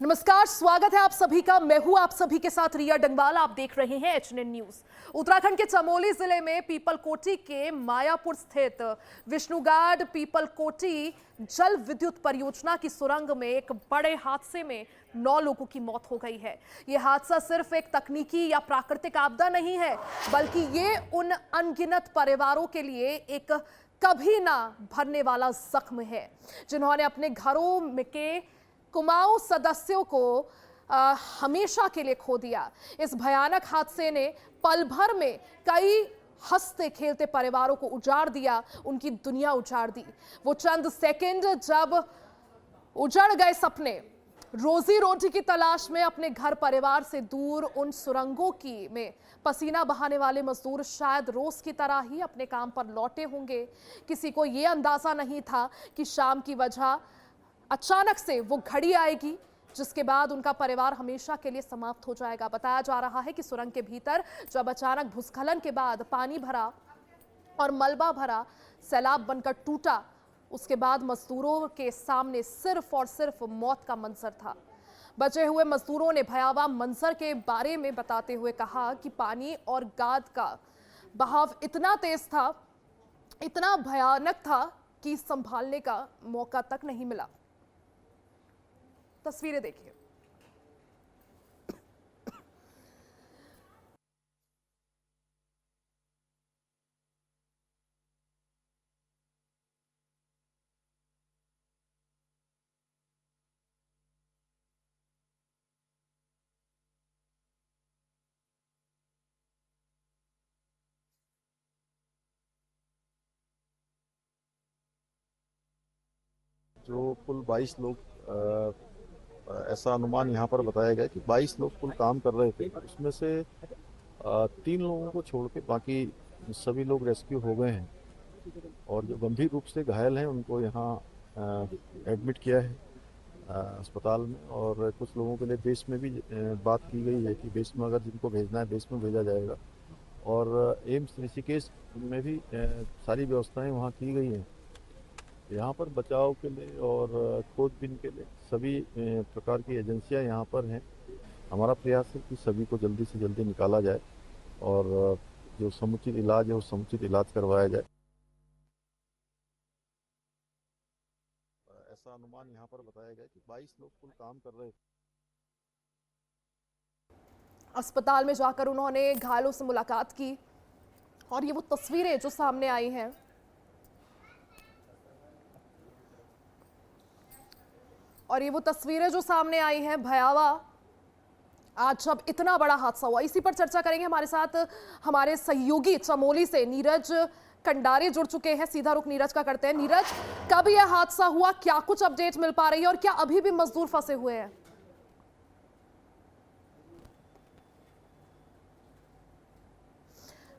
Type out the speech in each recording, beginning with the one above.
नमस्कार, स्वागत है आप सभी का। मैं हूं आप सभी के साथ रिया डंगवाल। आप देख रहे हैं एचएनएन न्यूज। उत्तराखंड के चमोली जिले में पीपलकोटी के मायापुर स्थित विष्णुगाड पीपलकोटी जल विद्युत परियोजना की सुरंग में एक बड़े हादसे में 9 लोगों की मौत हो गई है। यह हादसा सिर्फ एक तकनीकी या प्राकृतिक आपदा नहीं है, बल्कि ये उन अनगिनत परिवारों के लिए एक कभी ना भरने वाला जख्म है जिन्होंने अपने घरों में के कुमाऊं सदस्यों को हमेशा के लिए खो दिया। इस भयानक हादसे ने पल भर में कई हंसते खेलते परिवारों को उजाड़ दिया, उनकी दुनिया उजाड़ दी। वो चंद सेकंड जब उजड़ गए सपने, रोजी रोटी की तलाश में अपने घर परिवार से दूर उन सुरंगों की में पसीना बहाने वाले मजदूर शायद रोज की तरह ही अपने काम पर लौटे होंगे। किसी को यह अंदाजा नहीं था कि शाम की वजह अचानक से वो घड़ी आएगी जिसके बाद उनका परिवार हमेशा के लिए समाप्त हो जाएगा। बताया जा रहा है कि सुरंग के भीतर जब अचानक भूस्खलन के बाद पानी भरा और मलबा भरा सैलाब बनकर टूटा, उसके बाद मजदूरों के सामने सिर्फ और सिर्फ मौत का मंजर था। बचे हुए मजदूरों ने भयावह मंजर के बारे में बताते हुए कहा कि पानी और गाद का बहाव इतना तेज था, इतना भयानक था कि संभालने का मौका तक नहीं मिला। तस्वीरें देखिए। जो कुल 22 लोग ऐसा अनुमान यहाँ पर बताया गया कि 22 लोग कुल काम कर रहे थे। उसमें से 3 लोगों को छोड़ के बाकी सभी लोग रेस्क्यू हो गए हैं और जो गंभीर रूप से घायल हैं उनको यहाँ एडमिट किया है अस्पताल में। और कुछ लोगों के लिए बेस में भी बात की गई है कि बेस में अगर जिनको भेजना है बेस में भेजा जाएगा। और एम्स ऋषिकेश में भी सारी व्यवस्थाएं वहाँ की गई हैं। यहाँ पर बचाव के लिए और खोजबीन के लिए सभी प्रकार की एजेंसियां यहाँ पर हैं। हमारा प्रयास है कि सभी को जल्दी से जल्दी निकाला जाए और जो समुचित इलाज है वो समुचित इलाज करवाया जाए। ऐसा अनुमान यहाँ पर बताया गया कि 22 लोग कुल काम कर रहे थे। अस्पताल में जाकर उन्होंने घायलों से मुलाकात की और ये वो तस्वीरें जो सामने आई हैं, भयावह। आज जब इतना बड़ा हादसा हुआ, इसी पर चर्चा करेंगे। हमारे साथ हमारे सहयोगी चमोली से नीरज कंडारे जुड़ चुके हैं। सीधा रुख नीरज का करते हैं। नीरज, कब यह हादसा हुआ, क्या कुछ अपडेट मिल पा रही है और क्या अभी भी मजदूर फंसे हुए हैं?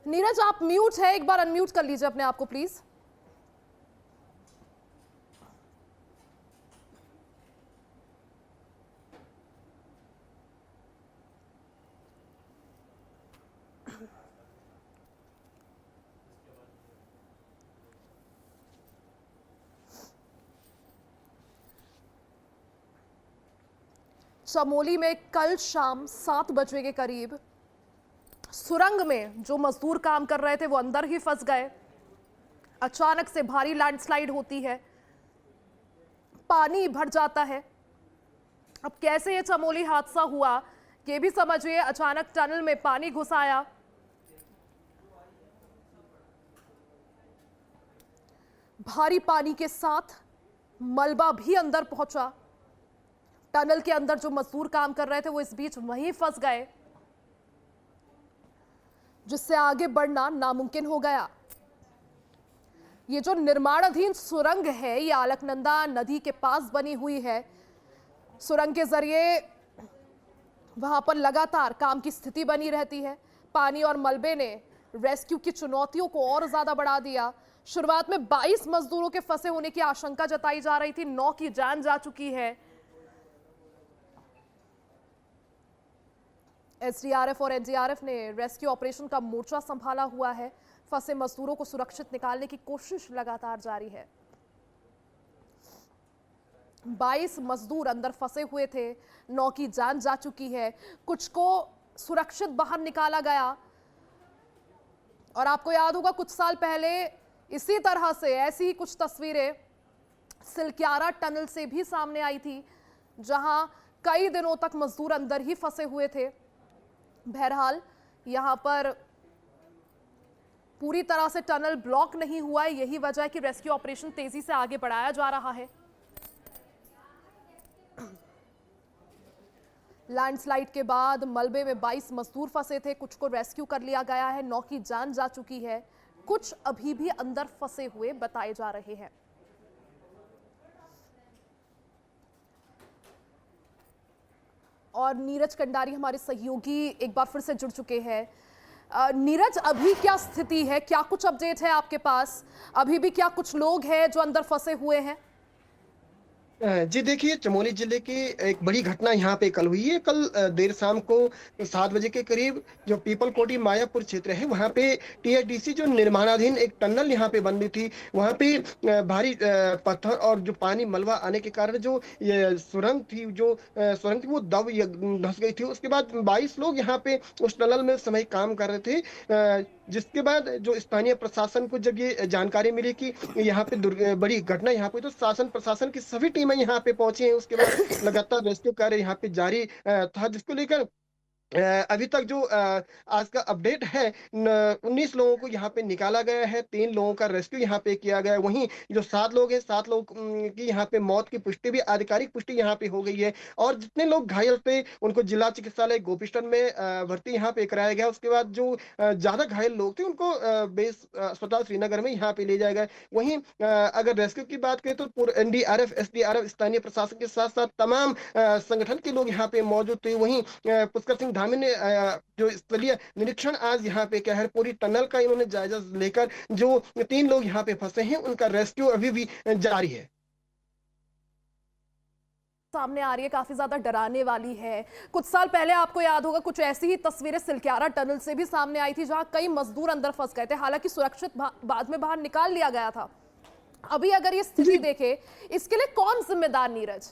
नीरज, आप म्यूट है, एक बार अनम्यूट कर लीजिए अपने आप को प्लीज। चमोली में कल शाम 7 बजे के करीब सुरंग में जो मजदूर काम कर रहे थे वो अंदर ही फंस गए। अचानक से भारी लैंडस्लाइड होती है, पानी भर जाता है। अब कैसे ये चमोली हादसा हुआ ये भी समझिए। अचानक टनल में पानी घुस आया, भारी पानी के साथ मलबा भी अंदर पहुंचा। टनल के अंदर जो मजदूर काम कर रहे थे वो इस बीच वहीं फंस गए, जिससे आगे बढ़ना नामुमकिन हो गया। ये जो निर्माणाधीन सुरंग है ये अलकनंदा नदी के पास बनी हुई है। सुरंग के जरिए वहां पर लगातार काम की स्थिति बनी रहती है। पानी और मलबे ने रेस्क्यू की चुनौतियों को और ज्यादा बढ़ा दिया। शुरुआत में 22 मजदूरों के फंसे होने की आशंका जताई जा रही थी, 9 की जान जा चुकी है। एसडीआरएफ और एनडीआरएफ ने रेस्क्यू ऑपरेशन का मोर्चा संभाला हुआ है। फंसे मजदूरों को सुरक्षित निकालने की कोशिश लगातार जारी है। 22 मजदूर अंदर फंसे हुए थे, 9 की जान जा चुकी है, कुछ को सुरक्षित बाहर निकाला गया। और आपको याद होगा कुछ साल पहले इसी तरह से ऐसी ही कुछ तस्वीरें सिलक्यारा टनल से भी सामने आई थी, जहां कई दिनों तक मजदूर अंदर ही फंसे हुए थे। बहरहाल यहां पर पूरी तरह से टनल ब्लॉक नहीं हुआ है, यही वजह है कि रेस्क्यू ऑपरेशन तेजी से आगे बढ़ाया जा रहा है। लैंडस्लाइड के बाद मलबे में 22 मजदूर फंसे थे, कुछ को रेस्क्यू कर लिया गया है, 9 की जान जा चुकी है, कुछ अभी भी अंदर फंसे हुए बताए जा रहे हैं। और नीरज कंडारी हमारे सहयोगी एक बार फिर से जुड़ चुके हैं। नीरज, अभी क्या स्थिति है, क्या कुछ अपडेट है आपके पास? अभी भी क्या कुछ लोग हैं जो अंदर फंसे हुए हैं? जी देखिए, चमोली जिले की एक बड़ी घटना यहाँ पे कल हुई है। कल देर शाम को 7 बजे के करीब जो पीपल कोटी मायापुर क्षेत्र है, वहाँ पे टीएचडीसी जो निर्माणाधीन एक टनल यहाँ पे बन रही थी, वहाँ पे भारी पत्थर और जो पानी मलबा आने के कारण जो ये सुरंग थी वो धंस गई थी। उसके बाद 22 लोग यहाँ पे उस टनल में समय काम कर रहे थे। जिसके बाद जो स्थानीय प्रशासन को जब ये जानकारी मिली कि यहाँ पे बड़ी घटना यहाँ पे, तो शासन प्रशासन की सभी टीमें यहाँ पे पहुंची हैं। उसके बाद लगातार रेस्क्यू कार्य यहाँ पे जारी था, जिसको लेकर अभी तक जो आज का अपडेट है, 19 लोगों को यहाँ पे निकाला गया है, 3 लोगों का रेस्क्यू यहाँ पे किया गया है। वहीं जो 7 लोग हैं, 7 लोग की यहाँ पे मौत की पुष्टि भी, आधिकारिक पुष्टि यहाँ पे हो गई है। और जितने लोग घायल थे उनको जिला चिकित्सालय गोपिष्टन में भर्ती यहाँ पे कराया गया। उसके बाद जो ज्यादा घायल लोग थे उनको बेस अस्पताल श्रीनगर में यहाँ पे ले जाया गया। वहीं अगर रेस्क्यू की बात करें तो एनडीआरएफ, एसडीआरएफ, स्थानीय प्रशासन के साथ साथ तमाम संगठन के लोग यहाँ पे मौजूद थे। वहीं पुष्कर सिंह धामी ने जो स्थलीय निरीक्षण आज यहाँ पे क्या है, पूरी टनल का इन्होंने जायजा लेकर जो 3 लोग यहाँ पे फंसे हैं उनका रेस्क्यू अभी भी जारी है। सामने आ रही है, काफी ज्यादा डराने वाली है। कुछ साल पहले आपको याद होगा कुछ ऐसी ही तस्वीरें सिलक्यारा टनल से भी सामने आई थी, जहां कई मजदूर अंदर फंस गए थे, हालांकि सुरक्षित बाद में बाहर निकाल लिया गया था। अभी अगर ये स्थिति देखे, इसके लिए कौन जिम्मेदार, नीरज?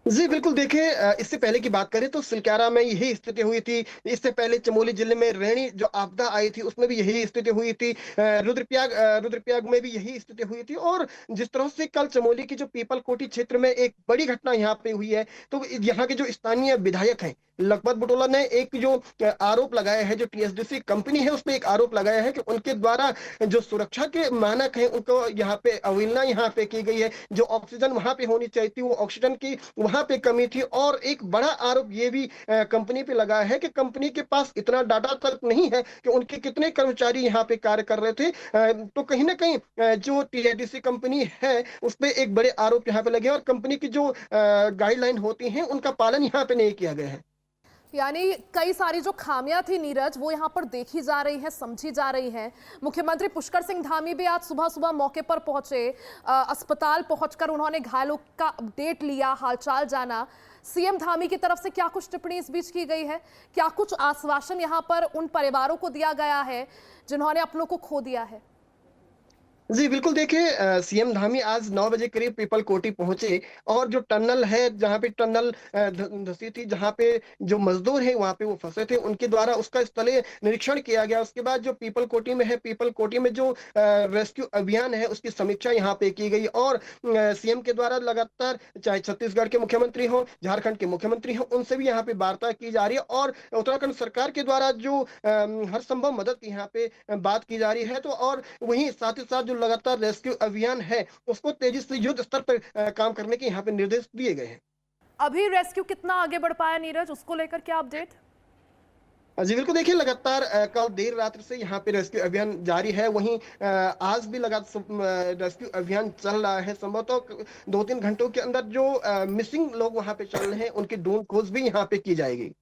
जी बिल्कुल, देखिए इससे पहले की बात करें तो सिलक्यारा में यही स्थिति हुई थी। इससे पहले चमोली जिले में रैणी जो आपदा आई थी उसमें भी यही स्थिति हुई थी। रुद्रप्रयाग में भी यही स्थिति हुई थी। और जिस तरह से कल चमोली की जो पीपल कोटी क्षेत्र में एक बड़ी घटना यहाँ पे हुई है, तो यहाँ के जो स्थानीय विधायक हैं लखपत बुटोला ने एक जो आरोप लगाया है, जो टीएचडीसी कंपनी है उसमें एक आरोप लगाया है कि उनके द्वारा जो सुरक्षा के मानक हैं उनको यहाँ पे अवहेलना यहाँ पे की गई है। जो ऑक्सीजन वहां पे होनी चाहिए थी वो ऑक्सीजन की वहां पे कमी थी। और एक बड़ा आरोप ये भी कंपनी पे लगा है कि कंपनी के पास इतना डाटा तक नहीं है कि उनके कितने कर्मचारी यहाँ पे कार्य कर रहे थे। तो कहीं ना कहीं जो टीएचडीसी कंपनी है उस पर एक बड़े आरोप यहाँ पे लगे और कंपनी की जो गाइडलाइन होती है उनका पालन यहाँ पे नहीं किया गया है। यानी कई सारी जो खामियां थी, नीरज, वो यहाँ पर देखी जा रही हैं, समझी जा रही हैं। मुख्यमंत्री पुष्कर सिंह धामी भी आज सुबह सुबह मौके पर पहुंचे, अस्पताल पहुंचकर उन्होंने घायलों का अपडेट लिया, हालचाल जाना। सीएम धामी की तरफ से क्या कुछ टिप्पणी इस बीच की गई है? क्या कुछ आश्वासन यहाँ पर उन परिवारों को दिया गया है जिन्होंने अपनों को खो दिया है? जी बिल्कुल, देखिए सीएम धामी आज 9 बजे करीब पीपल कोटी पहुंचे और जो टनल है जहां पे टनल धसी थी, जहां पे जो मजदूर हैं वहां पे वो फंसे थे, उनके द्वारा उसका स्थलीय निरीक्षण किया गया। उसके बाद जो पीपल कोटी में है, पीपल कोटी में जो रेस्क्यू अभियान है उसकी समीक्षा यहाँ पे की गई। और सीएम के द्वारा लगातार चाहे छत्तीसगढ़ के मुख्यमंत्री हो, झारखंड के मुख्यमंत्री हो, उनसे भी यहाँ पे वार्ता की जा रही है। और उत्तराखंड सरकार के द्वारा जो हर संभव मदद की यहाँ पे बात की जा रही है। तो और वहीं साथ ही साथ जो लगातार रेस्क्यू अभियान है उसको तेजी से युद्ध स्तर पर काम करने के यहाँ पे निर्देश दिए गए हैं। अभी रेस्क्यू कितना आगे बढ़ पाया, नीरज, उसको लेकर क्या अपडेट? जी बिल्कुल, देखिए लगातार कल देर रात्रि से यहाँ पे रेस्क्यू अभियान जारी है। वहीं आज भी लगातार रेस्क्यू अभियान चल रहा है। संभवतः 2-3 घंटों के अंदर जो मिसिंग लोग वहां पे चल रहे हैं उनकी ढूंढ खोज भी यहाँ पे की जाएगी।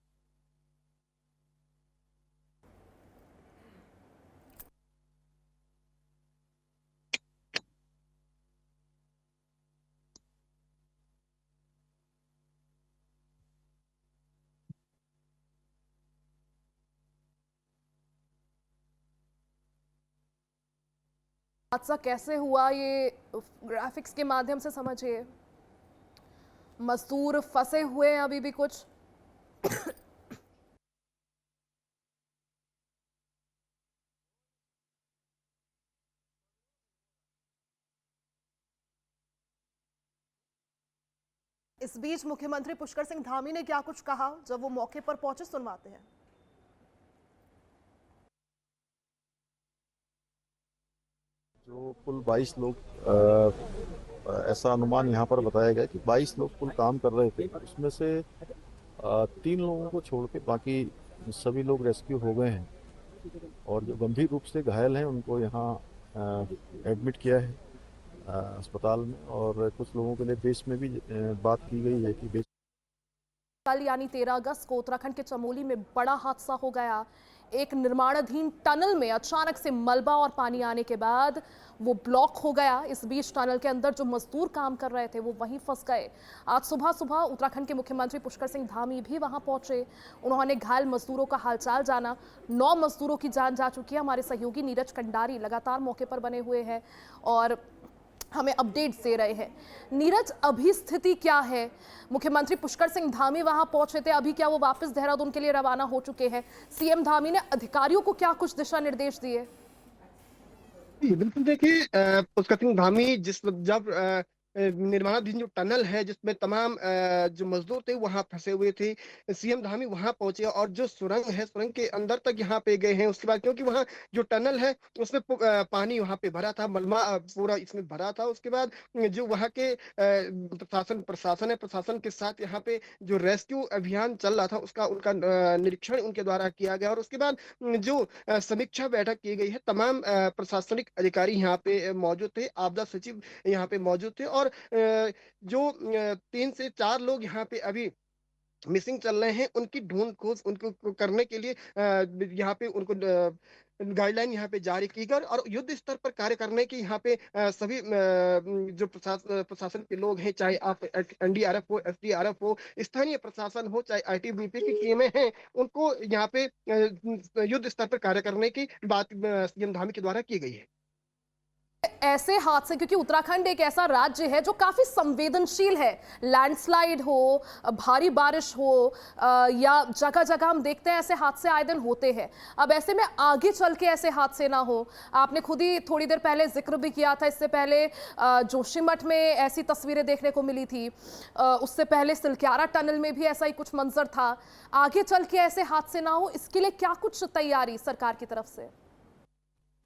हादसा कैसे हुआ, ये ग्राफिक्स के माध्यम से समझिए। मजदूर फंसे हुए हैं अभी भी कुछ। इस बीच मुख्यमंत्री पुष्कर सिंह धामी ने क्या कुछ कहा जब वो मौके पर पहुंचे, सुनवाते हैं। जो कुल 22 लोग ऐसा अनुमान यहाँ पर बताया गया कि 22 लोग कुल काम कर रहे थे, उसमें से 3 लोगों को छोड़ के बाकी सभी लोग रेस्क्यू हो गए हैं और जो गंभीर रूप से घायल हैं उनको यहाँ एडमिट किया है अस्पताल में। और कुछ लोगों के लिए बेस में भी बात की गई है कि बेस कल यानी 13 अगस्त को उत्तराखंड के चमोली में बड़ा हादसा हो गया। एक निर्माणाधीन टनल में अचानक से मलबा और पानी आने के बाद वो ब्लॉक हो गया। इस बीच टनल के अंदर जो मजदूर काम कर रहे थे वो वहीं फंस गए। आज सुबह सुबह उत्तराखंड के मुख्यमंत्री पुष्कर सिंह धामी भी वहां पहुंचे। उन्होंने घायल मजदूरों का हालचाल जाना। 9 मजदूरों की जान जा चुकी है। हमारे सहयोगी नीरज कंडारी लगातार मौके पर बने हुए हैं और हमें अपडेट्स दे रहे हैं। नीरज, अभी स्थिति क्या है? मुख्यमंत्री पुष्कर सिंह धामी वहां पहुंचे थे, अभी क्या वो वापस देहरादून के लिए रवाना हो चुके हैं? सीएम धामी ने अधिकारियों को क्या कुछ दिशा निर्देश दिए? जी, बिल्कुल देखिए, पुष्कर सिंह धामी जब निर्माणाधीन जो टनल है जिसमें तमाम जो मजदूर थे वहां फंसे हुए थे, सीएम धामी वहां पहुंचे और जो सुरंग है सुरंग के अंदर तक यहाँ पे गए हैं। उसके बाद क्योंकि वहां जो टनल है उसमें पानी वहां पे भरा था, मलबा पूरा इसमें भरा था। उसके बाद जो वहां के प्रशासन है, प्रशासन के साथ यहाँ पे जो रेस्क्यू अभियान चल रहा था उसका उनका निरीक्षण उनके द्वारा किया गया और उसके बाद जो समीक्षा बैठक की गई है, तमाम प्रशासनिक अधिकारी यहाँ पे मौजूद थे, आपदा सचिव यहाँ पे मौजूद थे और जो 3 से 4 लोग यहाँ पे अभी मिसिंग चल रहे हैं, उनकी ढूंढ खोज उनको करने के लिए यहाँ पे उनको गाइडलाइन यहाँ पे जारी की गई और युद्ध स्तर पर कार्य करने की यहाँ पे सभी जो प्रशासन के लोग हैं, चाहे आप एनडीआरएफ हो, एसडीआरएफ हो, स्थानीय प्रशासन हो, चाहे आईटीबीपी की टीमें हैं, उनको यहाँ पे युद्ध स्तर पर कार्य करने की बात सीएम धामी के द्वारा की गई है। ऐसे हादसे, क्योंकि उत्तराखंड एक ऐसा राज्य है जो काफी संवेदनशील है, लैंडस्लाइड हो, भारी बारिश हो या जगह जगह हम देखते हैं ऐसे हादसे आए दिन होते हैं। अब ऐसे में आगे चल के ऐसे हादसे ना हो। आपने खुद ही थोड़ी देर पहले जिक्र भी किया था, इससे पहले जोशीमठ में ऐसी तस्वीरें देखने को मिली थी, उससे पहले सिलक्यारा टनल में भी ऐसा ही कुछ मंजर था। आगे चल के ऐसे हादसे ना हो, इसके लिए क्या कुछ तैयारी सरकार की तरफ से?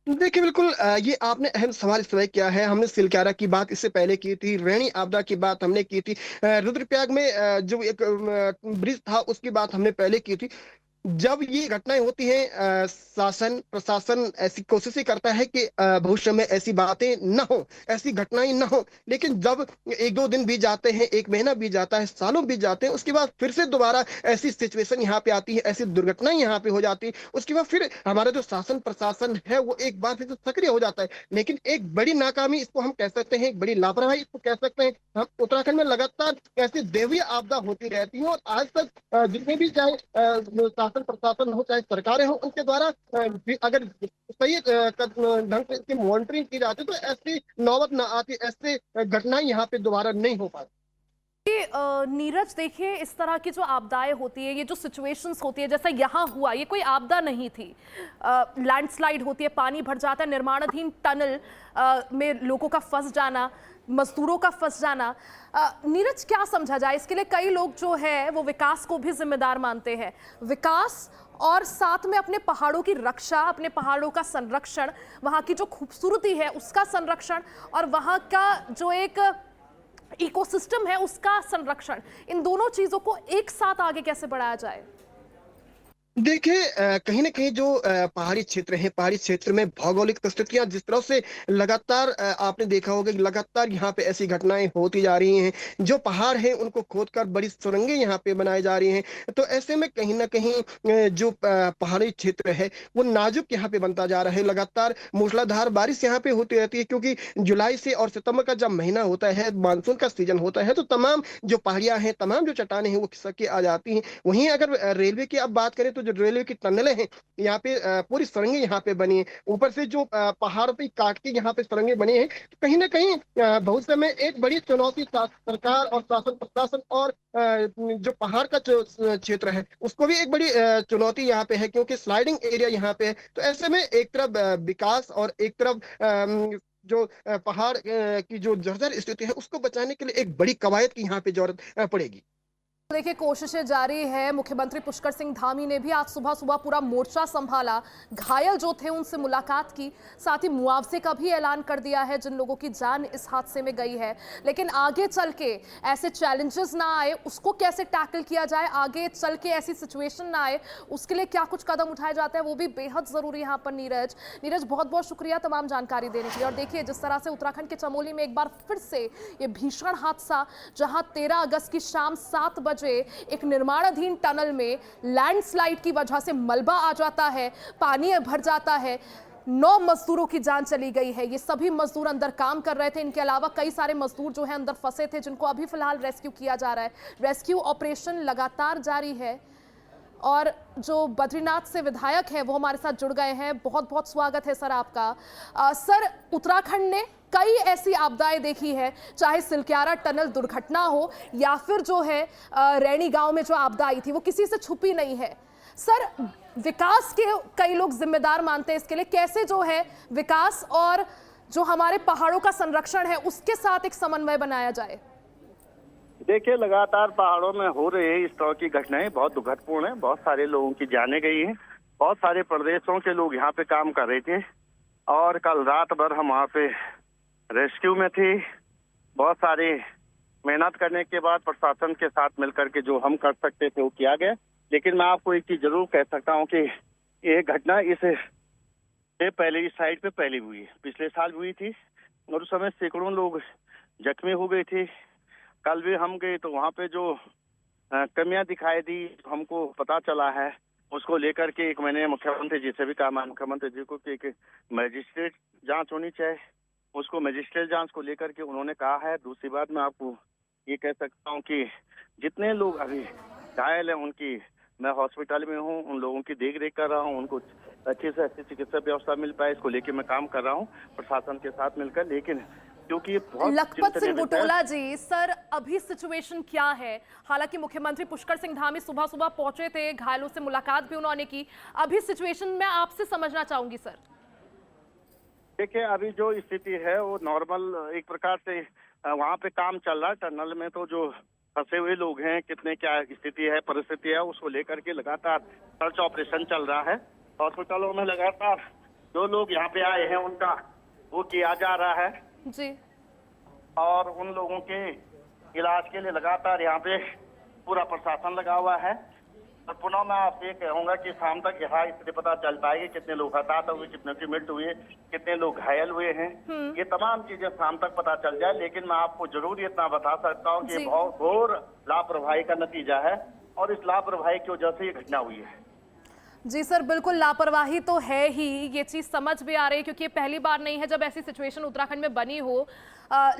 देखिए, बिल्कुल ये आपने अहम सवाल इस तरह किया है। हमने सिलक्यारा की बात इससे पहले की थी, रैनी आपदा की बात हमने की थी, रुद्रप्रयाग में जो एक ब्रिज था उसकी बात हमने पहले की थी। जब ये घटनाएं होती हैं, शासन प्रशासन ऐसी कोशिश करता है कि भविष्य में ऐसी बातें न हो, ऐसी घटनाएं न हो, लेकिन जब 1-2 दिन बीत जाते हैं, 1 महीना बीत जाता है, सालों बीत जाते हैं, उसके बाद फिर से दोबारा ऐसी सिचुएशन यहाँ पे आती है, ऐसी दुर्घटनाएं यहाँ पे हो जाती है। उसके बाद फिर हमारा जो शासन प्रशासन है वो एक बार फिर से सक्रिय हो जाता है। लेकिन एक बड़ी नाकामी इसको हम कह सकते हैं, एक बड़ी लापरवाही इसको कह सकते हैं। हम उत्तराखंड में लगातार ऐसी दैवीय आपदा होती रहती है और आज तक जितने भी चाहे प्रशासन हो चाहे सरकारें हो, उनके द्वारा अगर सही ढंग से इसकी मॉनिटरिंग की जाती तो ऐसी नौबत ना आती, ऐसे घटनाएं यहाँ पे दोबारा नहीं हो पाती। नीरज, देखिए, इस तरह की जो आपदाएं होती है, ये जो सिचुएशंस होती है, जैसा यहाँ हुआ, ये कोई आपदा नहीं थी। लैंडस्लाइड होती है, पानी भर जाता है, निर्माणाधीन टनल में लोगों का फंस जाना, मजदूरों का फंस जाना। नीरज, क्या समझा जाए इसके लिए? कई लोग जो है वो विकास को भी जिम्मेदार मानते हैं, विकास और साथ में अपने पहाड़ों की रक्षा, अपने पहाड़ों का संरक्षण, वहाँ की जो खूबसूरती है उसका संरक्षण और वहाँ का जो एक इकोसिस्टम है उसका संरक्षण, इन दोनों चीजों को एक साथ आगे कैसे बढ़ाया जाए? देखिए, कहीं ना कहीं जो पहाड़ी क्षेत्र है, पहाड़ी क्षेत्र में भौगोलिक परिस्थितियां जिस तरह से लगातार आपने देखा होगा कि लगातार यहाँ पे ऐसी घटनाएं होती जा रही हैं। जो पहाड़ हैं उनको खोदकर बड़ी सुरंगें यहाँ पे बनाई जा रही हैं, तो ऐसे में कहीं ना कहीं जो पहाड़ी क्षेत्र है वो नाजुक यहाँ पे बनता जा रहा है। लगातार मूसलाधार बारिश यहाँ पे होती रहती है क्योंकि जुलाई से और सितंबर का जब महीना होता है, मानसून का सीजन होता है, तो तमाम जो पहाड़ियां हैं, तमाम जो चट्टानें हैं वो खिसक के आ जाती हैं। वहीं अगर रेलवे की अब बात करें तो जो रेलवे की टनलें हैं यहाँ पे पूरी सुरंगें यहाँ पे बनी है। ऊपर से जो पहाड़ पे काट के यहाँ पे सुरंगें बनी है, तो कहीं ना कहीं भविष्य में एक बड़ी चुनौती सरकार और शासन प्रशासन और जो पहाड़ का जो क्षेत्र है उसको भी एक बड़ी चुनौती यहाँ पे है, क्योंकि स्लाइडिंग एरिया यहाँ पे है। तो ऐसे में एक तरफ विकास और एक तरफ जो पहाड़ की जो जर्जर स्थिति है उसको बचाने के लिए एक बड़ी कवायद की यहाँ पे जरूरत पड़ेगी। देखिए, कोशिशें जारी है। मुख्यमंत्री पुष्कर सिंह धामी ने भी आज सुबह सुबह पूरा मोर्चा संभाला, घायल जो थे उनसे मुलाकात की, साथ ही मुआवजे का भी ऐलान कर दिया है जिन लोगों की जान इस हादसे में गई है। लेकिन आगे चल के ऐसे चैलेंजेस ना आए, उसको कैसे टैकल किया जाए, आगे चल के ऐसी सिचुएशन ना आए, उसके लिए क्या कुछ कदम उठाए जाते हैं वो भी बेहद जरूरी यहाँ पर। नीरज बहुत बहुत शुक्रिया तमाम जानकारी देने के लिए। और देखिए, जिस तरह से उत्तराखंड के चमोली में एक बार फिर से ये भीषण हादसा, जहां 13 अगस्त की शाम 7 बजे एक निर्माणाधीन टनल में लैंडस्लाइड की वजह से मलबा आ जाता है, पानी भर जाता है, 9 मजदूरों की जान चली गई है। ये सभी मजदूर अंदर काम कर रहे थे। इनके अलावा कई सारे मजदूर जो हैं अंदर फंसे थे, जिनको अभी फिलहाल रेस्क्यू किया जा रहा है। रेस्क्यू ऑपरेशन लगातार जारी है। और जो बद्रीनाथ से विधायक हैं वो हमारे साथ जुड़ गए हैं। बहुत बहुत स्वागत है सर आपका। सर, उत्तराखंड ने कई ऐसी आपदाएं देखी है, चाहे सिलक्यारा टनल दुर्घटना हो या फिर जो है रैनी गांव में जो आपदा आई थी, वो किसी से छुपी नहीं है। सर, विकास के कई लोग जिम्मेदार मानते हैं इसके लिए, कैसे जो है विकास और जो हमारे पहाड़ों का संरक्षण है उसके साथ एक समन्वय बनाया जाए? देखिए, लगातार पहाड़ों में हो रही इस तरह की घटनाएं बहुत दुखदपूर्ण है। बहुत सारे लोगों की जानें गई हैं। बहुत सारे प्रदेशों के लोग यहाँ पे काम कर रहे थे और कल रात भर हम वहाँ पे रेस्क्यू में थे। बहुत सारे मेहनत करने के बाद प्रशासन के साथ मिलकर के जो हम कर सकते थे वो किया गया। लेकिन मैं आपको एक चीज जरूर कह सकता हूँ कि ये घटना इस साइड पे पहले हुई है, पिछले साल हुई थी और उस समय सैकड़ों लोग जख्मी हो गए थे। कल भी हम गए तो वहाँ पे जो कमियां दिखाई दी, हमको पता चला है, उसको लेकर के एक मैंने मुख्यमंत्री जी से भी कहा, मुख्यमंत्री जी को कि एक मजिस्ट्रेट जांच होनी चाहिए। उसको मजिस्ट्रेट जांच को लेकर के उन्होंने कहा है। दूसरी बात मैं आपको ये कह सकता हूँ कि जितने लोग अभी घायल हैं उनकी मैं हॉस्पिटल में हूँ, उन लोगों की देख रेख कर रहा हूँ, उनको अच्छी से अच्छी चिकित्सा व्यवस्था मिल पाए इसको लेके मैं काम कर रहा हूँ प्रशासन के साथ मिलकर। लेकिन क्योंकि लखपत सिंह बुटोला जी, सर अभी सिचुएशन क्या है? हालांकि मुख्यमंत्री पुष्कर सिंह धामी सुबह सुबह पहुंचे थे, घायलों से मुलाकात भी उन्होंने की। अभी सिचुएशन मैं आपसे समझना चाहूंगी सर। देखिए, अभी जो स्थिति है वो नॉर्मल एक प्रकार से वहाँ पे काम चल रहा है। टनल में तो जो फंसे हुए लोग हैं, कितने क्या स्थिति है, परिस्थिति है, उसको लेकर के लगातार सर्च ऑपरेशन चल रहा है। हॉस्पिटलों में लगातार जो लोग यहाँ पे आए हैं उनका वो किया जा रहा है जी, और उन लोगों के इलाज के लिए लगातार यहाँ पे पूरा प्रशासन लगा हुआ है। और पुनः मैं आपसे ये कहूंगा कि शाम तक यहाँ इसलिए पता चल पाएगी कितने लोग हताहत हुए, कितने की मृत्यु हुई, कितने लोग घायल हुए हैं। ये तमाम चीजें शाम तक पता चल जाए। लेकिन मैं आपको जरूर इतना बता सकता हूँ कि बहुत घोर लापरवाही का नतीजा है और इस लापरवाही की वजह से ये घटना हुई है। जी सर, बिल्कुल लापरवाही तो है ही, ये चीज समझ भी आ रही है, क्योंकि ये पहली बार नहीं है जब ऐसी सिचुएशन उत्तराखंड में बनी हो।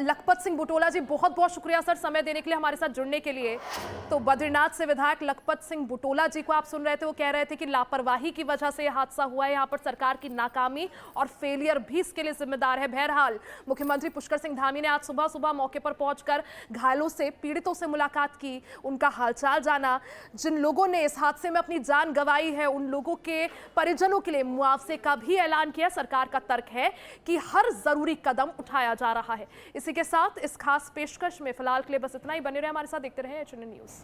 लखपत सिंह बुटोला जी, बहुत बहुत शुक्रिया सर समय देने के लिए, हमारे साथ जुड़ने के लिए। तो बद्रीनाथ से विधायक लखपत सिंह बुटोला जी को आप सुन रहे थे, वो कह रहे थे कि लापरवाही की वजह से यह हादसा हुआ है। यहाँ पर सरकार की नाकामी और फेलियर भी इसके लिए जिम्मेदार है। बहरहाल मुख्यमंत्री पुष्कर सिंह धामी ने आज सुबह सुबह मौके पर पहुंचकर घायलों से, पीड़ितों से मुलाकात की, उनका हालचाल जाना। जिन लोगों ने इस हादसे में अपनी जान गंवाई है उन लोगों के परिजनों के लिए मुआवजे का भी ऐलान किया। सरकार का तर्क है कि हर जरूरी कदम उठाया जा रहा है। इसी के साथ इस खास पेशकश में फिलहाल के लिए बस इतना ही। बने रहे हमारे साथ, देखते रहे HNN न्यूज़।